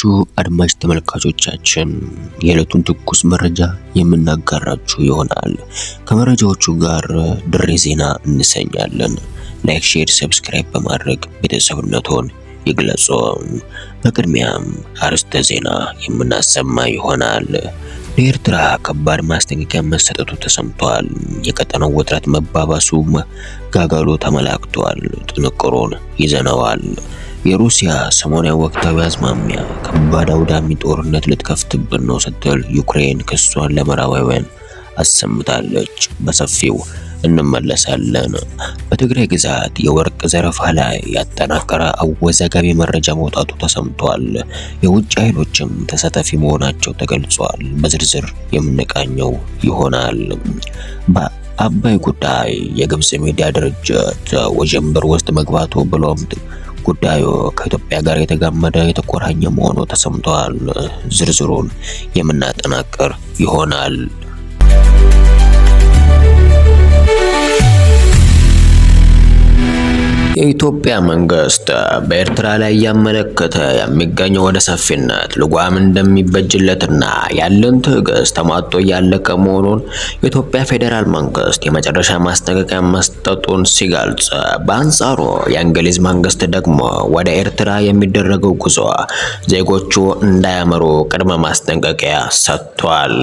የተወደዳችሁ አድማጭ ተመልካቾቻችን የዕለቱን ትኩስ መረጃ የምናጋራችሁ ይሆናል። ከመረጃዎቹ ጋር ድሬ ዜና እንሰኛለን። ላይክ፣ ሼር፣ ሰብስክራይብ በማድረግ ቤተሰብነቶን ይግለጹ። በቅድሚያም አርዕስተ ዜና የምናሰማ ይሆናል። ለኤርትራ ከባድ ማስጠንቀቂያ መሰጠቱ ተሰምቷል። የቀጠናው ውጥረት መባባሱ ጋጋሎ ተመላክቷል። ጥንቅሩን ይዘነዋል። የሩሲያ ሰሞናዊ ወቅታዊ አዝማሚያ ከባድ አውዳሚ ጦርነት ልትከፍትብን ነው ስትል ዩክሬን ክሷን ለምዕራባውያን አሰምታለች። በሰፊው እንመለሳለን። በትግራይ ግዛት የወርቅ ዘረፋ ላይ ያጠናቀረ አወዛጋቢ መረጃ መውጣቱ ተሰምቷል። የውጭ ኃይሎችም ተሳታፊ መሆናቸው ተገልጿል። በዝርዝር የምንቃኘው ይሆናል። በአባይ ጉዳይ የግብጽ ሚዲያ ድርጅት ወጀንበር ውስጥ መግባቱ ብሎም ጉዳዩ ከኢትዮጵያ ጋር የተጋመደ የተቆራኘ መሆኑ ተሰምቷል። ዝርዝሩን የምናጠናቅር ይሆናል። የኢትዮጵያ መንግስት በኤርትራ ላይ ያመለከተ የሚገኘው ወደ ሰፊነት ልጓም እንደሚበጅለትና ያለን ትዕግስት ተሟጦ ያለቀ መሆኑን የኢትዮጵያ ፌዴራል መንግስት የመጨረሻ ማስጠንቀቂያ መስጠቱን ሲገልጽ፣ በአንጻሩ የእንግሊዝ መንግስት ደግሞ ወደ ኤርትራ የሚደረገው ጉዞ ዜጎቹ እንዳያመሩ ቅድመ ማስጠንቀቂያ ሰጥቷል።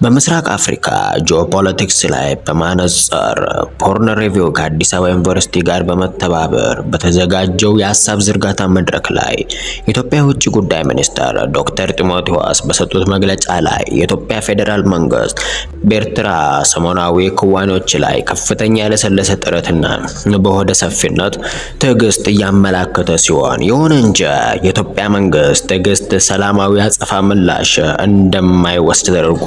በምስራቅ አፍሪካ ጂኦፖለቲክስ ላይ በማነጽር ሆርን ሪቪው ከአዲስ አበባ ዩኒቨርሲቲ ጋር ተባበር በተዘጋጀው የሐሳብ ዝርጋታ መድረክ ላይ የኢትዮጵያ ውጭ ጉዳይ ሚኒስትር ዶክተር ጢሞቴዎስ በሰጡት መግለጫ ላይ የኢትዮጵያ ፌዴራል መንግስት በኤርትራ ሰሞናዊ ክዋኔዎች ላይ ከፍተኛ ያለሰለሰ ጥረትና በሆደ ሰፊነት ትዕግስት እያመላከተ ሲሆን፣ ይሁን እንጂ የኢትዮጵያ መንግስት ትዕግስት ሰላማዊ አጸፋ ምላሽ እንደማይወስድ ተደርጎ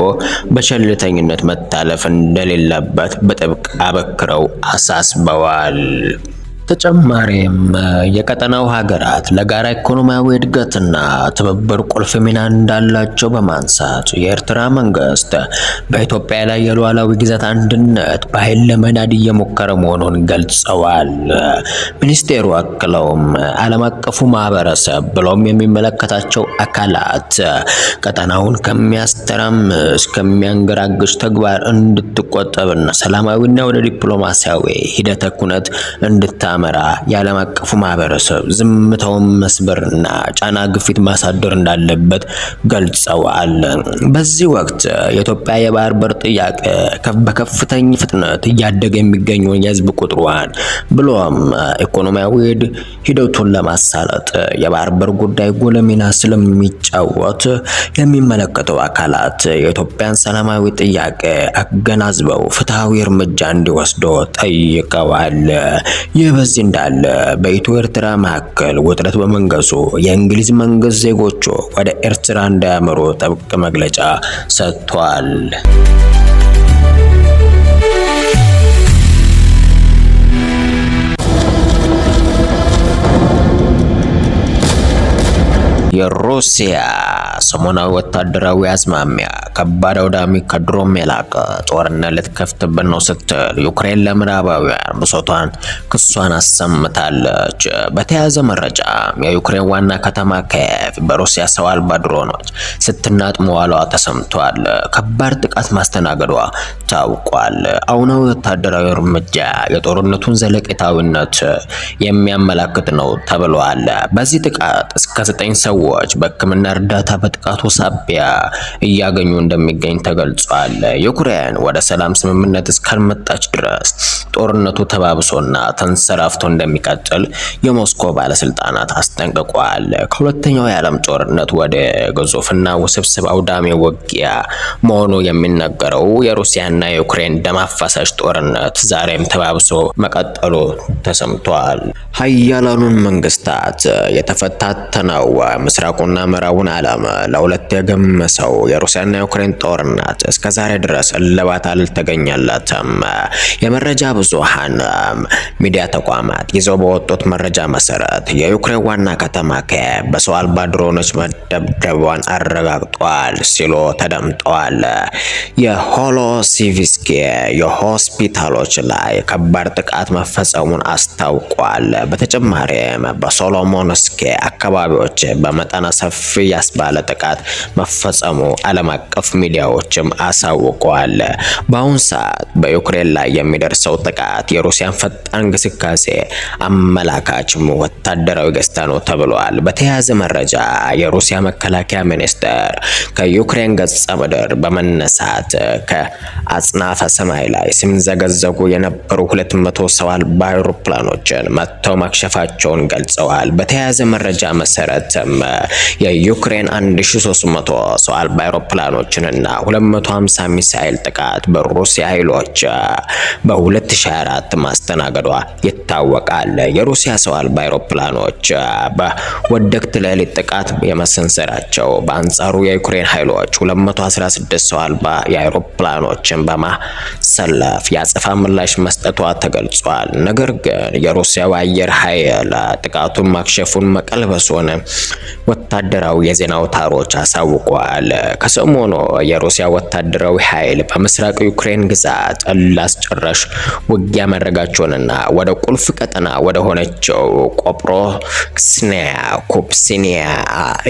በቸልተኝነት መታለፍ እንደሌለበት በጥብቅ አበክረው አሳስበዋል። ተጨማሪም የቀጠናው ሀገራት ለጋራ ኢኮኖሚያዊ እድገትና ትብብር ቁልፍ ሚና እንዳላቸው በማንሳት የኤርትራ መንግስት በኢትዮጵያ ላይ የሉዓላዊ ግዛት አንድነት በኃይል ለመናድ እየሞከረ መሆኑን ገልጸዋል። ሚኒስቴሩ አክለውም ዓለም አቀፉ ማህበረሰብ ብሎም የሚመለከታቸው አካላት ቀጠናውን ከሚያስተራምስ ከሚያንገራግሽ ተግባር እንድትቆጠብና ሰላማዊና ወደ ዲፕሎማሲያዊ ሂደተ ኩነት እንድታመራ የዓለም አቀፉ ማህበረሰብ ዝምታውን መስበርና ጫና ግፊት ማሳደር እንዳለበት ገልጸዋል። በዚህ ወቅት የኢትዮጵያ የባህር በር ጥያቄ በከፍተኛ ፍጥነት እያደገ የሚገኘውን የህዝብ ቁጥሯን ብሎም ኢኮኖሚያዊ ሂደቱን ለማሳለጥ የባህር በር ጉዳይ ጉልህ ሚና ስለሚጫወት የሚመለከተው አካላት የኢትዮጵያን ሰላማዊ ጥያቄ አገናዝበው ፍትሃዊ እርምጃ እንዲወስዱ ጠይቀዋል። ይህ በዚህ እንዳለ በኢትዮ ኤርትራ መካከል ውጥረት በመንገሱ የእንግሊዝ መንግስት ዜጎቹ ወደ ኤርትራ እንዳያመሩ ጥብቅ መግለጫ ሰጥቷል። የሩሲያ ሰሞናዊ ወታደራዊ አዝማሚያ ከባድ አውዳሚ ከድሮም የላቀ ጦርነት ልትከፍትብን ነው ስትል ዩክሬን ለምዕራባውያን ብሶቷን ክሷን አሰምታለች። በተያያዘ መረጃ የዩክሬን ዋና ከተማ ኪየቭ በሩሲያ ሰው አልባ ድሮኖች ስትናጥ መዋሏ ተሰምቷል። ከባድ ጥቃት ማስተናገዷ ታውቋል። አሁናዊ ወታደራዊ እርምጃ የጦርነቱን ዘለቄታዊነት የሚያመላክት ነው ተብሏል። በዚህ ጥቃት እስከ 9 ሰዎች በሕክምና እርዳታ በጥቃቱ ሳቢያ እያገኙ እንደሚገኝ ተገልጿል። ዩክሬን ወደ ሰላም ስምምነት እስካልመጣች ድረስ ጦርነቱ ተባብሶና ተንሰራፍቶ እንደሚቀጥል የሞስኮ ባለስልጣናት አስጠንቅቋል። ከሁለተኛው የዓለም ጦርነት ወደ ግዙፍና ውስብስብ አውዳሚ ውጊያ መሆኑ የሚነገረው የሩሲያና የዩክሬን ደም አፋሳሽ ጦርነት ዛሬም ተባብሶ መቀጠሉ ተሰምቷል። ሀያላኑን መንግስታት የተፈታተነው ምስራቁና ምዕራቡን ዓለም ለሁለት የገመሰው የሩሲያና የዩክሬን ጦርነት እስከዛሬ ድረስ እልባት አልተገኘለትም። የመረጃ ብዙሃን ሚዲያ ተቋማት ይዘው በወጡት መረጃ መሰረት የዩክሬን ዋና ከተማ ኪየቭ በሰው አልባ ድሮኖች መደብደቧን አረጋግጧል ሲሉ ተደምጠዋል። የሆሎሲቪስክ የሆስፒታሎች ላይ ከባድ ጥቃት መፈጸሙን አስታውቋል። በተጨማሪም በሶሎሞንስክ አካባቢዎች በመጠነ ሰፊ ያስባለ ጥቃት መፈጸሙ ዓለም አቀፍ ሚዲያዎችም አሳውቀዋል። በአሁኑ ሰዓት በዩክሬን ላይ የሚደርሰው ጥቃት የሩሲያን ፈጣን ግስጋሴ አመላካች ወታደራዊ ገጽታ ነው ተብሏል። በተያያዘ መረጃ የሩሲያ መከላከያ ሚኒስቴር ከዩክሬን ገጸ ምድር በመነሳት ከአጽናፈ ሰማይ ላይ ሲምዘገዘጉ የነበሩ 200 ሰው አልባ አውሮፕላኖችን መጥተው ማክሸፋቸውን ገልጸዋል። በተያያዘ መረጃ መሰረትም የዩክሬን 1300 ሰው አልባ አውሮፕላኖችንና 250 ሚሳኤል ጥቃት በሩሲያ ኃይሎች በ2024 ማስተናገዷ ይታወቃል። የሩሲያ ሰው አልባ አውሮፕላኖች በወደቅት ሌሊት ጥቃት የመሰንዘራቸው በአንጻሩ የዩክሬን ኃይሎች 216 ሰው አልባ የአውሮፕላኖችን በማሰለፍ የአጸፋ ምላሽ መስጠቷ ተገልጿል። ነገር ግን የሩሲያው አየር ኃይል ጥቃቱን ማክሸፉን መቀልበሱን ወታደራዊ የዜና አውታሮች አሳውቀዋል። ከሰሞኑ የሩሲያ ወታደራዊ ኃይል በምስራቅ ዩክሬን ግዛት ላስጨራሽ ውጊያ ማድረጋቸውንና ወደ ቁልፍ ቀጠና ወደ ሆነችው ቆጵሮስኪያ ኩፕሲኒያ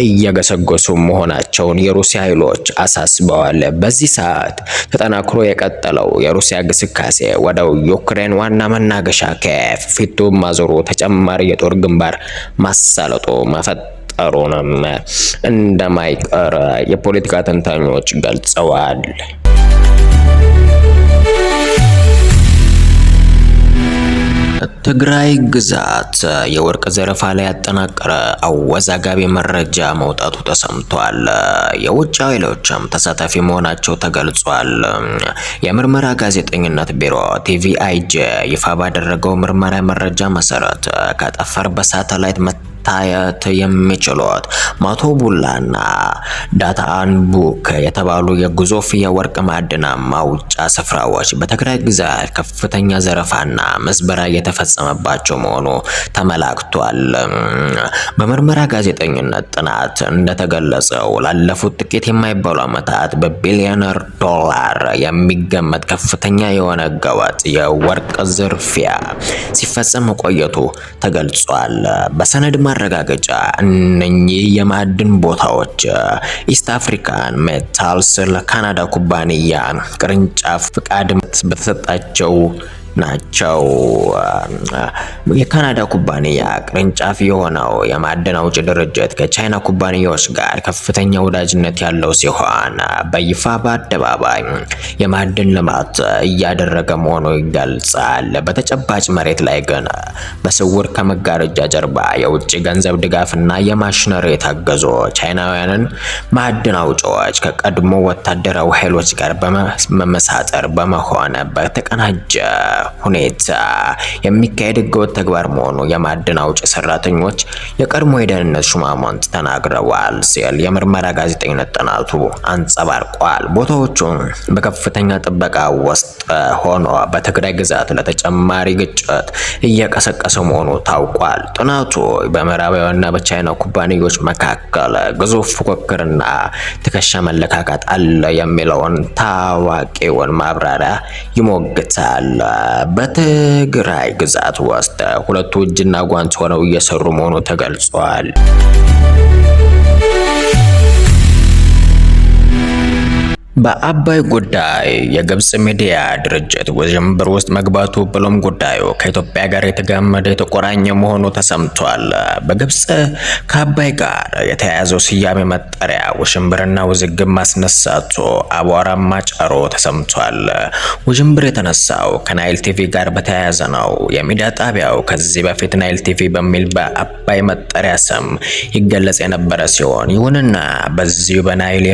እየገሰገሱ መሆናቸውን የሩሲያ ኃይሎች አሳስበዋል። በዚህ ሰዓት ተጠናክሮ የቀጠለው የሩሲያ ግስጋሴ ወደ ዩክሬን ዋና መናገሻ ኪየቭ ፊቱን ማዞሩ ተጨማሪ የጦር ግንባር ማሳለጡ መፈጠሩንም እንደማይቀር የፖለቲካ ተንታኞች ገልጸዋል። ትግራይ ግዛት የወርቅ ዘረፋ ላይ ያጠናቀረ አወዛጋቢ መረጃ መውጣቱ ተሰምቷል። የውጭ ኃይሎችም ተሳታፊ መሆናቸው ተገልጿል። የምርመራ ጋዜጠኝነት ቢሮ ቲቪአይጄ ይፋ ባደረገው ምርመራ መረጃ መሰረት ከጠፈር በሳተላይት ታየት የሚችሉት ማቶቡላና ዳታንቡክ የተባሉ የግዙፍ የወርቅ ማዕድን ማውጫ ስፍራዎች በትግራይ ግዛት ከፍተኛ ዘረፋና ምዝበራ የተፈጸመባቸው መሆኑ ተመላክቷል። በምርመራ ጋዜጠኝነት ጥናት እንደተገለጸው ላለፉት ጥቂት የማይባሉ ዓመታት በቢሊዮነር ዶላር የሚገመት ከፍተኛ የሆነ ህገወጥ የወርቅ ዝርፊያ ሲፈጸም መቆየቱ ተገልጿል። በሰነድ ማረጋገጫ እነኚህ የማዕድን ቦታዎች ኢስት አፍሪካን ሜታልስ ለካናዳ ኩባንያ ቅርንጫፍ ፍቃድ በተሰጣቸው ናቸው። የካናዳ ኩባንያ ቅርንጫፍ የሆነው የማዕድን አውጪ ድርጅት ከቻይና ኩባንያዎች ጋር ከፍተኛ ወዳጅነት ያለው ሲሆን በይፋ በአደባባይ የማዕድን ልማት እያደረገ መሆኑ ይገልጻል። በተጨባጭ መሬት ላይ ግን በስውር ከመጋረጃ ጀርባ የውጭ ገንዘብ ድጋፍና የማሽነሪ የታገዙ ቻይናውያንን ማዕድን አውጪዎች ከቀድሞ ወታደራዊ ኃይሎች ጋር በመመሳጠር በመሆን በተቀናጀ ሁኔታ የሚካሄድ ህገወጥ ተግባር መሆኑ የማዕድን አውጪ ሰራተኞች የቀድሞ የደህንነት ሹማምንት ተናግረዋል ሲል የምርመራ ጋዜጠኝነት ጥናቱ አንጸባርቋል። ቦታዎቹ በከፍተኛ ጥበቃ ውስጥ ሆኖ በትግራይ ግዛት ለተጨማሪ ግጭት እየቀሰቀሰ መሆኑ ታውቋል። ጥናቱ በምዕራባውያንና በቻይና ኩባንያዎች መካከል ግዙፍ ፉክክርና ትከሻ መለካካት አለ የሚለውን ታዋቂውን ማብራሪያ ይሞግታል። በትግራይ ግዛት ውስጥ ሁለቱ እጅና ጓንት ሆነው እየሰሩ መሆኑ ተገልጿል። በአባይ ጉዳይ የግብጽ ሚዲያ ድርጅት ውዥንብር ውስጥ መግባቱ ብሎም ጉዳዩ ከኢትዮጵያ ጋር የተጋመደ የተቆራኘ መሆኑ ተሰምቷል። በግብጽ ከአባይ ጋር የተያያዘው ስያሜ መጠሪያ ውዥንብርና ውዝግብ ማስነሳቱ አቧራማ ጫሮ ተሰምቷል። ውዥንብር የተነሳው ከናይል ቲቪ ጋር በተያያዘ ነው። የሚዲያ ጣቢያው ከዚህ በፊት ናይል ቲቪ በሚል በአባይ መጠሪያ ስም ይገለጽ የነበረ ሲሆን ይሁንና በዚሁ በናይል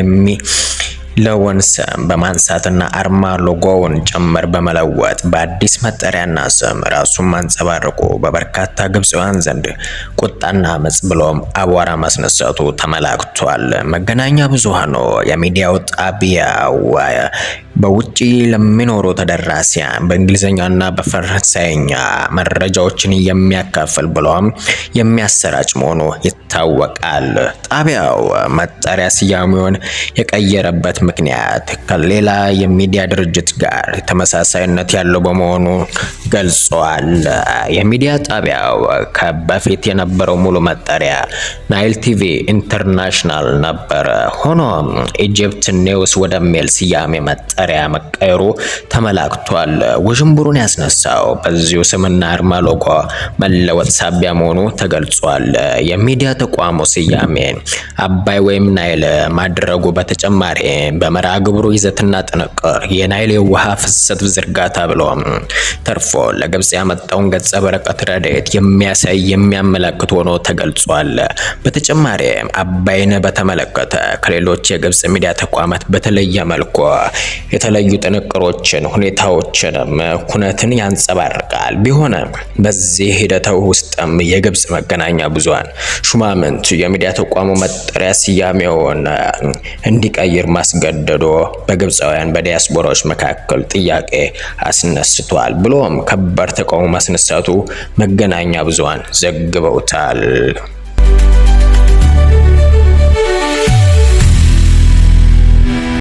ለወን ስም በማንሳትና አርማ ሎጎውን ጭምር በመለወጥ በአዲስ መጠሪያና ስም ራሱን ማንጸባረቁ በበርካታ ግብፃውያን ዘንድ ቁጣና አመጽ ብሎም አቧራ ማስነሳቱ ተመላክቷል። መገናኛ ብዙሃኑ የሚዲያው ጣቢያው በውጪ ለሚኖሩ ተደራሲያን በእንግሊዝኛና በፈረንሳይኛ መረጃዎችን የሚያካፍል ብሎም የሚያሰራጭ መሆኑ ይታወቃል። ጣቢያው መጠሪያ ስያሜውን የቀየረበት ምክንያት ከሌላ የሚዲያ ድርጅት ጋር ተመሳሳይነት ያለው በመሆኑ ገልጿል። የሚዲያ ጣቢያው ከበፊት የነበረው ሙሉ መጠሪያ ናይል ቲቪ ኢንተርናሽናል ነበር። ሆኖም ኢጂፕት ኒውስ ወደሚል ስያሜ መጠሪያ መቀየሩ ተመላክቷል። ውዥንብሩን ያስነሳው በዚሁ ስምና አርማ ሎጎ መለወጥ ሳቢያ መሆኑ ተገልጿል። የሚዲያ ተቋሙ ስያሜ አባይ ወይም ናይል ማድረጉ በተጨማሪ በመርሃ ግብሩ ይዘትና ጥንቅር የናይል የውሃ ፍሰት ዝርጋታ ብሎም ተርፎ ለግብጽ ያመጣውን ገጸ በረከት ረድኤት የሚያሳይ የሚያመለክት ሆኖ ተገልጿል። በተጨማሪም አባይን በተመለከተ ከሌሎች የግብጽ ሚዲያ ተቋማት በተለየ መልኩ የተለዩ ጥንቅሮችን፣ ሁኔታዎችንም ኩነትን ያንጸባርቃል። ቢሆንም በዚህ ሂደት ውስጥም የግብጽ መገናኛ ብዙሃን ሹማምንት የሚዲያ ተቋሙ መጠሪያ ስያሜውን እንዲቀይር ማስገደዶ በግብፃውያን በዲያስፖራዎች መካከል ጥያቄ አስነስቷል ብሎም ከባድ ተቃውሞ ማስነሳቱ መገናኛ ብዙሃን ዘግበውታል።